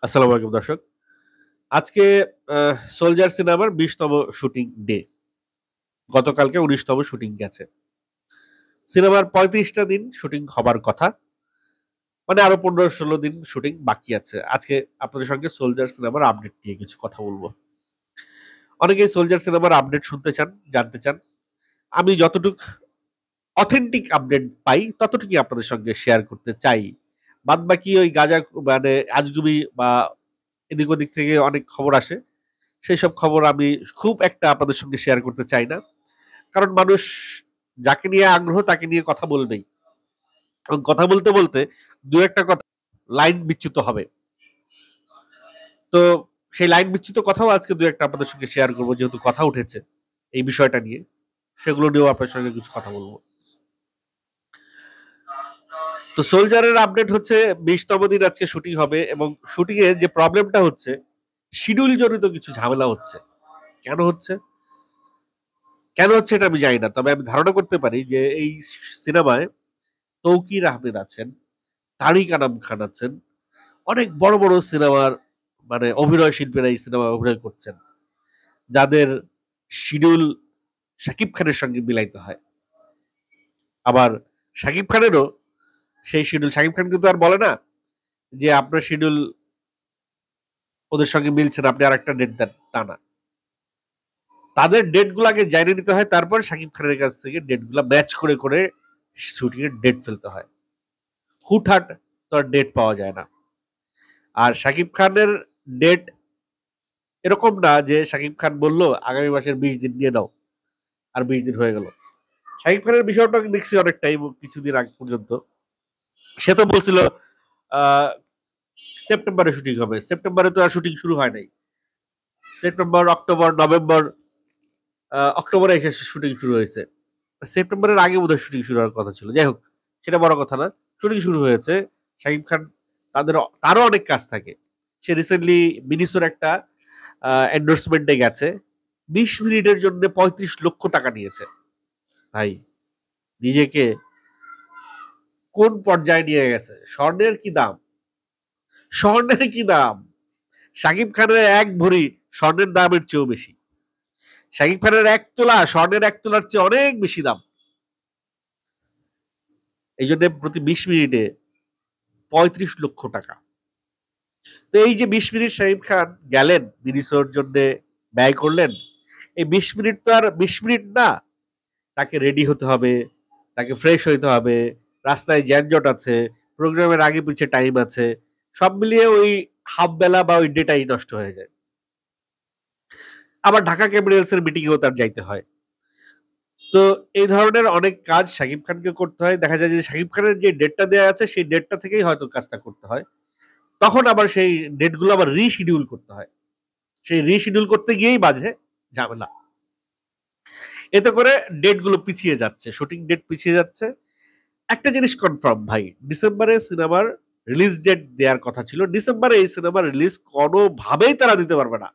আসসালামু আলাইকুম দর্শক। আজকে 'সোলজার' সিনেমার ২০তম শুটিং ডে। গতকালকে ১৯তম শুটিং গেছে। সিনেমার ৩৫ টা দিন শুটিং হবার কথা। মানে আরো ১৫-১৬ দিন শুটিং বাকি আছে। আজকে আপনাদের সঙ্গে 'সোলজার' সিনেমার আপডেট নিয়ে কিছু কথা বলব। অনেকেই 'সোলজার' সিনেমার আপডেট শুনতে চান, জানতে চান। আমি যতটুক অথেন্টিক আপডেট পাই ততটুকুই আপনাদের সঙ্গে শেয়ার করতে চাই। বাদবাকি ওই মানে আজগুবি বা এদিক ওদিক থেকে অনেক খবর আসে। সেইসব খবর আমি খুব একটা আপনাদের সঙ্গে শেয়ার করতে চাই না। কারণ মানুষ যাকে নিয়ে আগ্রহ তাকে নিয়ে কথা বলবেই। এবং কথা বলতে, বলতে ২-১ টা কথা লাইন বিচ্যুত হবে। তো সেই লাইন বিচ্যুত কথাও আজকে ২-১ টা আপনাদের সঙ্গে শেয়ার করব যেহেতু কথা উঠেছে এই বিষয়টা নিয়ে। সেগুলো নিয়েও আপনার সঙ্গে কিছু কথা বলব। তো 'সোলজার' এর আপডেট হচ্ছে ২০তম দিন আজকে শুটিং হবে এবং শুটিং এ যে প্রবলেমটা হচ্ছে শিডিউল জনিত কিছু ঝামেলা হচ্ছে। কেন হচ্ছে? কেন হচ্ছে এটা আমি জানি না। তবে আমি ধারণা করতে পারি যে এই সিনেমায় তৌকির আহমেদ আছেন, তারিক আনাম খান আছেন। অনেক বড়, বড় সিনেমার মানে অভিনয় শিল্পীরা এই সিনেমায় অভিনয় করছেন। যাদের শিডিউল শাকিব খানের সঙ্গে মিলাইতে হয়। আবার শাকিব খানেরও সেই শিডিউল শাকিব খান কিন্তু আর বলে না যে আপনার শিডিউল ওদের সঙ্গে মিলছে না, আপনি আরেকটা ডেট দেন। তা না। তাদের ডেট গুলো আগে জানিয়ে নিতে হয়, তারপর শাকিব খানের কাছ থেকে ডেট গুলা ম্যাচ করে, করে শুটিং এর ডেট ফেলতে হয়। হুটহাট তো আর ডেট পাওয়া যায় না। আর শাকিব খানের ডেট এরকম না যে শাকিব খান বলল আগামী মাসের ২০ দিন নিয়ে নাও। আর ২০ দিন হয়ে গেল। শাকিব খানের বিষয়টা দেখছি অনেকটাই কিছুদিন আগ পর্যন্ত। সে তো বলছিল আ সেপ্টেম্বরে শুটিং হবে। সেপ্টেম্বরে তো আর শুটিং শুরু হয় নাই। সেপ্টেম্বর, অক্টোবর, নভেম্বর, অক্টোবরে এসে শুটিং শুরু হয়েছে। সেপ্টেম্বরের আগে বোধহয় শুটিং শুরু হওয়ার কথা ছিল। যাই হোক, সেটা বড় কথা না। শুটিং শুরু হয়েছে। শাকিব খান তারও অনেক কাজ থাকে। সে রিসেন্টলি মিনিসোর একটা এন্ডোর্সমেন্ট এ গেছে। ২০ মিনিটের জন্য ৩৫ লক্ষ টাকা নিয়েছে। ভাই, নিজেকে কোন পর্যায়ে নিয়ে গেছে? স্বর্ণের কি দাম? স্বর্ণের কি দাম? শাকিব খানের ১ ভরি স্বর্ণের দামের চেয়েও বেশি। শাকিব খানের ১ তোলা স্বর্ণের ১ তোলার চেয়ে অনেক বেশি দাম। এইজন্য প্রতি ২০ মিনিটে ৩৫ লক্ষ টাকা। তো এই যে ২০ মিনিট শাকিব খান গেলেন মিনিসোর জন্যে ব্যয় করলেন। এই ২০ মিনিট তো আর ২০ মিনিট না। তাকে রেডি হতে হবে, তাকে ফ্রেশ হইতে হবে, রাস্তায় যানজট আছে, প্রোগ্রামের আগে পিছে টাইম আছে। সব মিলিয়ে ওই হাফ বেলা বা ওই ডেটাই নষ্ট হয়ে যায়। আবার ঢাকা ক্যাপিটালস এর মিটিং এও তার যাইতে হয়। তো এই ধরনের অনেক কাজ শাকিব খানকে করতে হয়। দেখা যায় যে শাকিব খানের যে ডেটটা দেয়া আছে সেই ডেটটা থেকেই হয়তো কাজটা করতে হয়। তখন আবার সেই ডেট গুলো আবার রিশিডিউল করতে হয়। সেই রিশিডিউল করতে গিয়েই বাজে ঝামেলা। এতে করে ডেট গুলো পিছিয়ে যাচ্ছে। শুটিং ডেট পিছিয়ে যাচ্ছে। একটা জিনিস কনফার্ম ভাই, ডিসেম্বরে সিনেমার রিলিজ ডেট দেওয়ার কথা ছিল। ডিসেম্বরে এই সিনেমার রিলিজ কোনোভাবেই তারা দিতে পারবে না।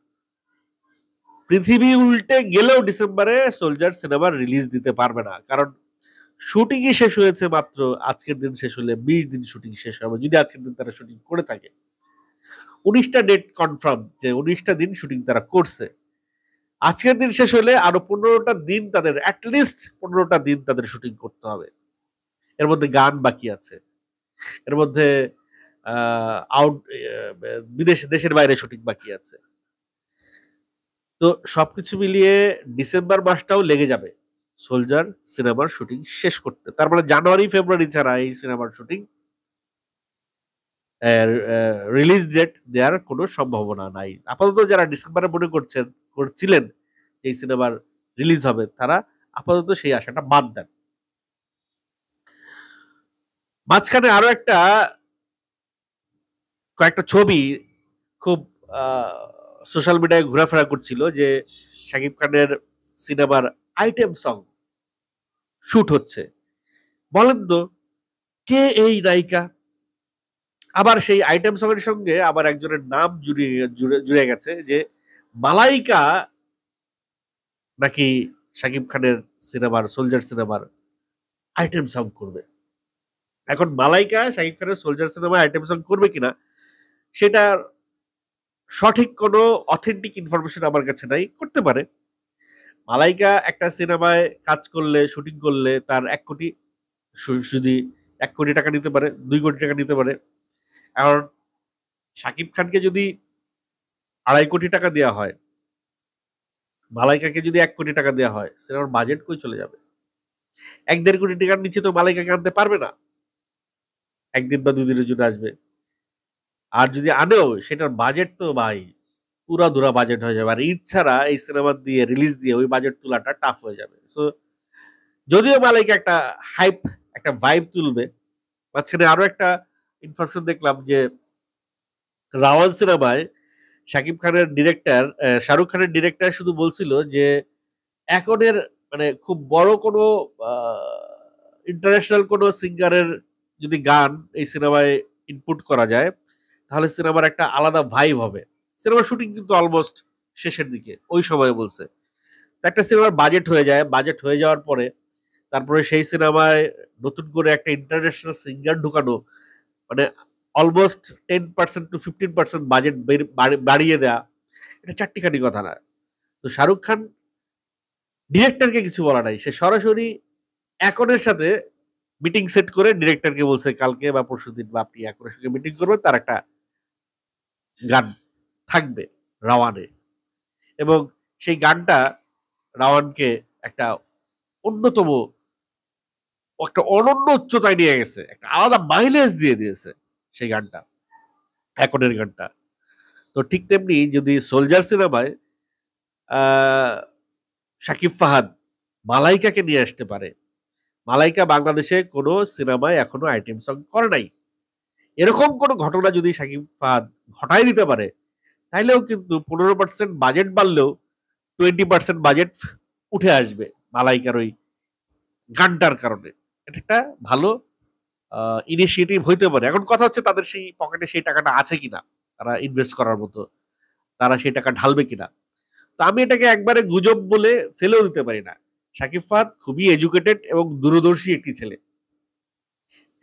পৃথিবী উল্টে গেলেও ডিসেম্বরে সোলজার সিনেমার রিলিজ দিতে পারবে না। কারণ শুটিংই শেষ হয়েছে মাত্র, আজকের দিন শেষ হলে ২০ দিন শুটিং শেষ হবে। যদি আজকের দিন তারা শুটিং করে থাকে। ১৯ টা ডেট কনফার্ম যে ১৯ টা দিন শুটিং তারা করছে। আজকের দিন শেষ হলে আরো ১৫ টা দিন তাদের এটলিস্ট ১৫ টা দিন তাদের শুটিং করতে হবে। এর মধ্যে গান বাকি আছে। এর মধ্যে আ আউট দেশের বাইরে শুটিং বাকি আছে। তো সবকিছু মিলিয়ে ডিসেম্বর মাসটাও লেগে যাবে। 'সোলজার' সিনেমার শুটিং শেষ করতে। তার মানে জানুয়ারি, ফেব্রুয়ারি ছাড়া এই সিনেমার শুটিং এর রিলিজ ডেট দেওয়ার কোনো সম্ভাবনা নাই। আপাতত যারা ডিসেম্বরে মনে করছিলেন যে এই সিনেমার রিলিজ হবে, তারা আপাতত সেই আশাটা বাদ দেন। মাঝখানে আরো কয়েকটা ছবি খুব আ সোশ্যাল মিডিয়ায় ঘোরাফেরা করছিল যে শাকিব খানের সিনেমার আইটেম সং শুট হচ্ছে। বলেন তো কে এই নায়িকা? আবার সেই আইটেম সং এর সঙ্গে আবার একজনের নাম জুড়ে গেছে যে মালাইকা নাকি শাকিব খানের সিনেমার 'সোলজার' সিনেমার আইটেম সং করবে। এখন মালাইকা শাকিব খানের 'সোলজার' সিনেমায় আইটেম সং করবে কিনা সেটা সঠিক কোনো অথেন্টিক ইনফরমেশন আমার কাছে নাই, করতে পারে। মালাইকা একটা সিনেমায় কাজ করলে, শুটিং করলে তার ১ কোটি যদি ১ কোটি টাকা নিতে পারে, ২ কোটি টাকা নিতে পারে। এখন শাকিব খানকে যদি ২.৫ কোটি টাকা দেয়া হয়, মালাইকাকে যদি ১ কোটি টাকা দেয়া হয়, সিনেমার বাজেট কই চলে যাবে? ১-১.৫ কোটি টাকার নিচে তো মালাইকাকে আনতে পারবে না। ১ দিন বা ২ দিনের জন্য আসবে। আর যদি আনেও সেটার বাজেট তো ভাই উড়াধুরা বাজেট হয়ে যাবে। আর ঈদ ছাড়া এই সিনেমা দিয়ে রিলিজ দিয়ে ওই বাজেট তোলাটা টাফ হয়ে যাবে। সো যদিও মালাইকা একটা হাইপ, একটা ভাইব তুলবে। মাঝখানে আরো একটা ইনফরমেশন দেখলাম যে রাওয়ান সিনেমায় শাকিব খানের ডিরেক্টর শাহরুখ খানের ডিরেক্টর শুধু বলছিল যে এখনের মানে খুব বড় কোনো আ ইন্টারন্যাশনাল কোনো সিঙ্গারের যদি গান এই সিনেমায় ইনপুট করা যায়, তাহলে সিনেমার একটা আলাদা ভাইব হবে। সিনেমার শুটিং কিন্তু অলমোস্ট শেষের দিকে। ওই সময়ে বলছে। তো একটা সিনেমার বাজেট হয়ে যায়। বাজেট হয়ে যাওয়ার পরে তারপরে সেই সিনেমায় নতুন করে একটা ইন্টারন্যাশনাল সিঙ্গার ঢুকানো মানে অলমোস্ট 10% টু 15% বাজেট বাড়িয়ে দেয়া। এটা চাট্টিখানি কথা না। তো শাহরুখ খান ডিরেক্টরকে কিছু বলা নাই। সে সরাসরি একনের সাথে মিটিং সেট করে ডিরেক্টরকে বলছে কালকে বা পরশুদিন বা আপনি একনের সঙ্গে মিটিং করবেন তার একটা গান থাকবে রাওয়ানে। এবং সেই গানটা রাওয়ানকে একটা অন্যতম একটা অনন্য উচ্চতায় নিয়ে গেছে। একটা আলাদা মাইলেজ দিয়ে দিয়েছে সেই গানটা। একনের গানটা। তো ঠিক তেমনি যদি 'সোলজার' সিনেমায় আ শাকিব ফাহাদ মালাইকাকে নিয়ে আসতে পারে। মালাইকা বাংলাদেশে কোনো সিনেমায় এখনো আইটেম সং করে নাই। এরকম কোনো ঘটনা যদি শাকিব ফাহাদ ঘটায় দিতে পারে, তাইলেও কিন্তু ১৫% বাজেট বাড়লেও 20% বাজেট উঠে আসবে মালাইকার ওই গানটার কারণে। এটা একটা ভালো আ ইনিশিয়েটিভ হইতে পারে। এখন কথা হচ্ছে তাদের সেই পকেটে সেই টাকাটা আছে কিনা? তারা ইনভেস্ট করার মতো। তারা সেই টাকা ঢালবে কিনা? তো আমি এটাকে একবারে গুজব বলে ফেলেও দিতে পারি না। শাকিব ফাহাদ খুবই এডুকেটেড এবং দূরদর্শী একটি ছেলে।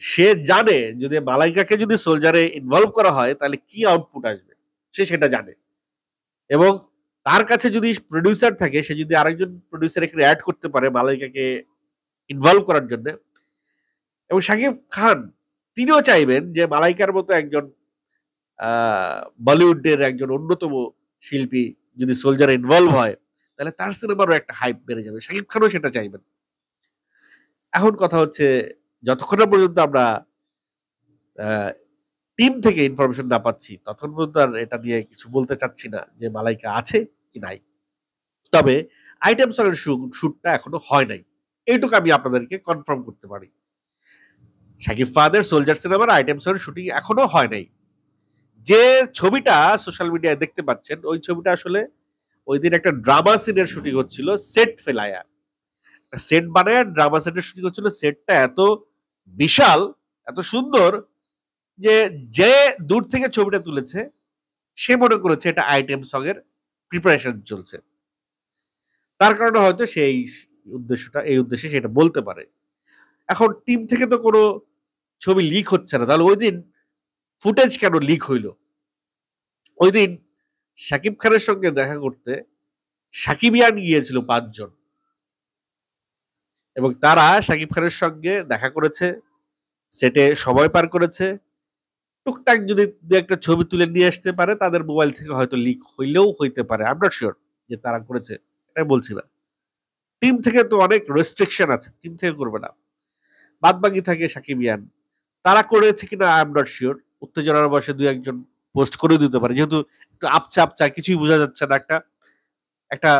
সে জানে যদি মালাইকাকে যদি সোলজারে ইনভলভ করা হয় তাহলে কি আউটপুট আসবে। সে সেটা জানে। এবং তার কাছে যদি প্রোডিউসার থাকে সে যদি আরেকজন প্রোডিউসার এখানে এড করতে পারে মালাইকাকে ইনভলভ করার জন্যে এবং শাকিব খান তিনিও চাইবেন যে মালাইকার মতো একজন আ বলিউডের একজন অন্যতম শিল্পী যদি সোলজারে ইনভলভ হয়, তাহলে তার সিনেমারও একটা হাইপ বেড়ে যাবে। শাকিব খানও সেটা চাইবেন। এখন কথা হচ্ছে যতক্ষণ না পর্যন্ত আমরা আ টিম থেকে ইনফরমেশন না পাচ্ছি, ততক্ষণ পর্যন্ত আর এটা নিয়ে কিছু বলতে চাচ্ছি না যে মালাইকা আছে কি নাই। তবে আইটেম সং এর শুটটা এখনো হয় নাই। এইটুকু আমি আপনাদেরকে কনফার্ম করতে পারি। শাকিব ফাহাদের 'সোলজার' সিনেমার আইটেম সং এর শুটিং এখনো হয় নাই। যে ছবিটা সোশ্যাল মিডিয়ায় দেখতে পাচ্ছেন, ওই ছবিটা আসলে ঐদিন একটা ড্রামা সিনের শুটিং হচ্ছিল সেট ফেলায়া। সেট বানায়া ড্রামা সেটের শুটিং হচ্ছিল। সেটটা এত বিশাল, এত সুন্দর যে, যে দূর থেকে ছবিটা তুলেছে সে মনে করেছে এটা আইটেম সং এর প্রিপারেশন চলছে। তার কারণে হয়তো সে এই উদ্দেশ্যে সেটা বলতে পারে। এখন টিম থেকে তো কোনো ছবি লিক হচ্ছে না। তাহলে ঐদিন ফুটেজ কেন লিক হইল? ঐদিন শাকিব খানের সঙ্গে দেখা করতে সাকিবিয়ান গিয়েছিল ৫ জন। এবং তারা শাকিব খানের সঙ্গে দেখা করেছে, সেটে সময় পার করেছে। টুকটাক যদি ২-১ টা ছবি তুলে নিয়ে আসতে পারে তাদের মোবাইল থেকে হয়তো লিক হইলেও হইতে পারে। আই এম নট সিউর যে তারা করেছে। এটা বলছি না। টিম থেকে তো অনেক রেস্ট্রিকশন আছে। টিম থেকে করবে না। বাদবাকি থাকে সাকিবিয়ান। তারা করেছে কিনা আই এম নট সিউর। উত্তেজনার বশে ২-১ জন পোস্ট করে দিতে পারে। যেহেতু একটু আবছা, আবছা কিছুই বোঝা যাচ্ছে না। একটা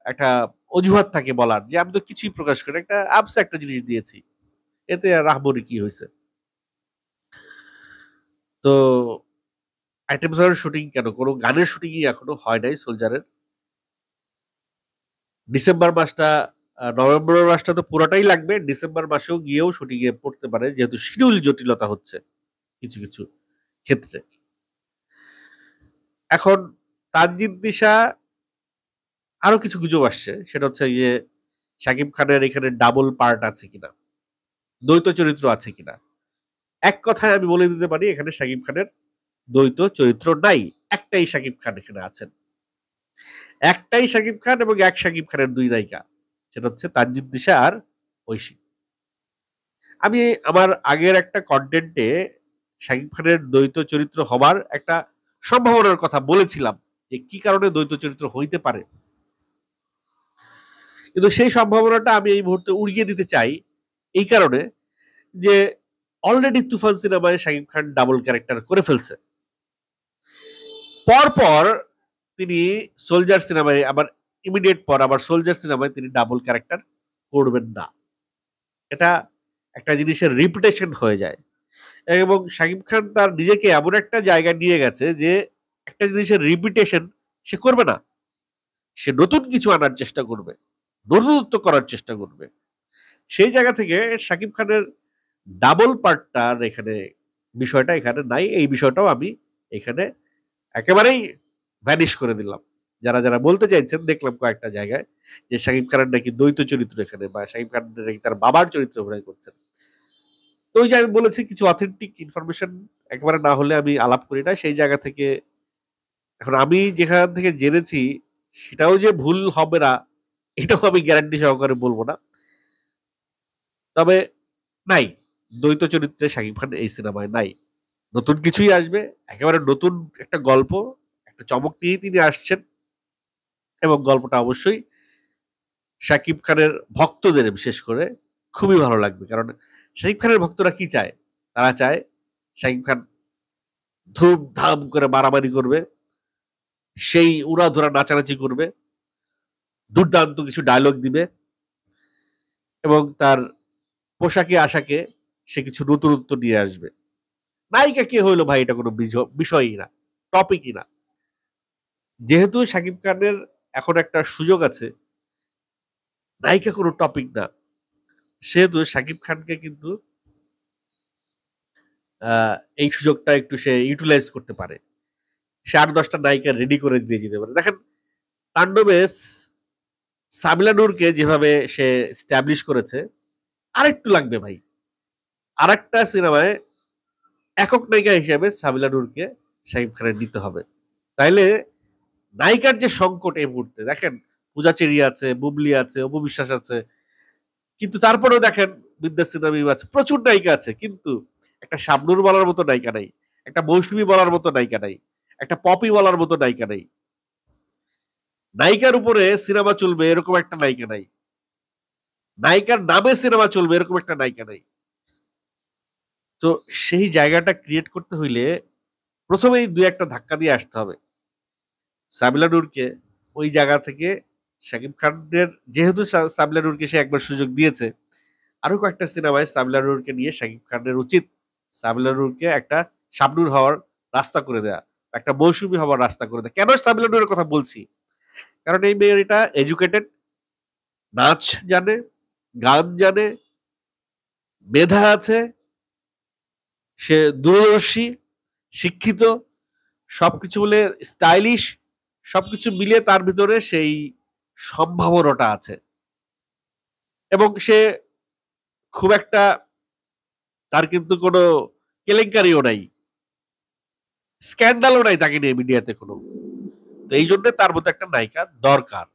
একটা অজুহাত থাকে বলার যে আমি তো কিছুই প্রকাশ করি একটা আবসা একটা জিনিস দিয়েছি। এতে আর আহামরি কি হইছে? তো আইটেম সং এর শুটিং কেন? কোন গানের শুটিংই এখনো হয় নাই 'সোলজার' এর। ডিসেম্বর মাসটা নভেম্বর মাসটা তো পুরাটাই লাগবে। ডিসেম্বর মাসেও গিয়েও শুটিং এ পড়তে পারে। যেহেতু শিডিউল জটিলতা হচ্ছে কিছু, কিছু ক্ষেত্রে। এখন তানজিদ দিশা আরো কিছু গুজব আসছে। সেটা হচ্ছে গিয়ে শাকিব খানের এখানে ডাবল পার্ট আছে কিনা? দ্বৈত চরিত্র আছে কিনা? এক কথায় আমি বলে দিতে পারি এখানে শাকিব খানের দ্বৈত চরিত্র নাই। একটাই শাকিব খান এখানে আছেন, একটাই শাকিব খান এবং এক শাকিব খানের দুই নায়িকা, সেটা হচ্ছে তানজিদ দিশা আর ঐশী। আমি আমার আগের একটা কন্টেন্টে শাকিব খানের দ্বৈত চরিত্র হবার একটা সম্ভাবনার কথা বলেছিলাম, যে কি কারণে দ্বৈত চরিত্র হইতে পারে, কিন্তু সেই সম্ভাবনাটা আমি এই মুহূর্তে উড়িয়ে দিতে চাই এই কারণে যে অলরেডি তুফান সিনেমায় শাকিব খান ডাবল ক্যারেক্টার করে ফেলছে। পরপর তিনি সোলজার সিনেমায় আবার ইমিডিয়েট পর আবার সোলজার সিনেমায় তিনি ডাবল ক্যারেক্টার করবেন না। এটা একটা জিনিসের রিপিটেশন হয়ে যায় এবং শাকিব খান তার নিজেকে এমন একটা জায়গায় নিয়ে গেছে যে একটা জিনিসের রিপিটেশন সে করবে না, সে নতুন কিছু আনার চেষ্টা করবে, নতুনত্ব করার চেষ্টা করবে। সেই জায়গা থেকে শাকিব খানের ডাবল পার্টটার এখানে বিষয়টা এখানে নাই, এই বিষয়টাও আমি এখানে একেবারেই ভ্যানিশ করে দিলাম। যারা যারা বলতে চাইছেন দেখলাম কয়েকটা জায়গায় যে শাকিব খানের নাকি দ্বৈত চরিত্র এখানে, বা শাকিব খান নাকি তার বাবার চরিত্র অভিনয় করছেন। তো ওই যে আমি বলেছি কিছু অথেন্টিক ইনফরমেশন একেবারে না হলে আমি আলাপ করি না, সেই জায়গা থেকে এখন আমি যেখান থেকে জেনেছি সেটাও যে ভুল হবে না এটাও আমি গ্যারান্টি সহকারে বলবো না। তবে নাই, দ্বৈত চরিত্রে শাকিব খান এই সিনেমায় নাই, নতুন কিছুই আসবে, একেবারে নতুন একটা গল্প, একটা চমক নিয়েই তিনি আসছেন এবং গল্পটা অবশ্যই শাকিব খানের ভক্তদের বিশেষ করে খুবই ভালো লাগবে। কারণ শাকিব খানের ভক্তরা কি চায়, তারা চায় শাকিব খান ধুমধাম করে মারামারি করবে, সেই উড়াধুরা নাচানাচি করবে, দুর্দান্ত কিছু ডায়লগ দিবে এবং তার পোশাকে আশাকে সে কিছু নতুনত্ব নিয়ে আসবে। নায়িকা কে হইলো ভাই এটা কোনো বিষয়ই না, টপিকই না। যেহেতু শাকিব খানের এখন একটা সুযোগ আছে, নায়িকা কোনো টপিক না, সেহেতু শাকিব খানকে কিন্তু এই সুযোগটা একটু সে ইউটিলাইজ করতে পারে, সে ৮-১০টা নায়িকা রেডি করে দিয়ে যেতে পারে। দেখেন তাণ্ডবে সাবিলা নূরকে যেভাবে সে স্ট্যাবলিশ করেছে, আরেকটু লাগবে ভাই, আরেকটা সিনেমায় একক নায়িকা হিসেবে সাবিলা নূরকে শাকিব খানের নিতে হবে। তাইলে নায়িকার যে সংকট এই মুহূর্তে, দেখেন পূজা চেরি আছে, বুবলি আছে, অপু বিশ্বাস আছে, কিন্তু তারপরেও দেখেন বিদ্যাশ্রী নবী আছে, প্রচুর নায়িকা আছে, কিন্তু একটা শাবনূর বলার মতো নায়িকা নাই, একটা মৌসুমী বলার মতো নায়িকা নাই, একটা পপি বলার মতো নায়িকা নাই, নায়িকার উপরে সিনেমা চলবে এরকম একটা নায়িকা নাই, নায়িকার নামে সিনেমা চলবে এরকম একটা নায়িকা নাই। তো সেই জায়গাটা ক্রিয়েট করতে হইলে প্রথমেই দুই একটা ধাক্কা দিয়ে আসতে হবে। সাবিলা নূরকে ওই জায়গা থেকে শাকিব খানের, যেহেতু সাবিলা নূরকে সে একবার সুযোগ দিয়েছে, আরো কয়েকটা সিনেমায় সাবিলা নূরকে নিয়ে শাকিব খানের উচিত সাবিলা নূরকে একটা শাবনূর হওয়ার রাস্তা করে দেয়া, একটা মৌসুমী হওয়ার রাস্তা করে দেয়া। কেন সাবিলা নূরের কথা বলছি, কারণ এই মেয়েটা এডুকেটেড, নাচ জানে, গান জানে, মেধা আছে, সে দূরদর্শী, শিক্ষিত, সবকিছু বলে স্টাইলিশ, সবকিছু মিলিয়ে তার ভিতরে সেই সম্ভাবনাটা আছে এবং সে খুব একটা, তার কিন্তু কোনো কেলেঙ্কারিও নাই, স্ক্যান্ডালও নাই তাকে নিয়ে মিডিয়াতে কোনো। তো এই জন্য তার মতো একটা নায়িকা দরকার।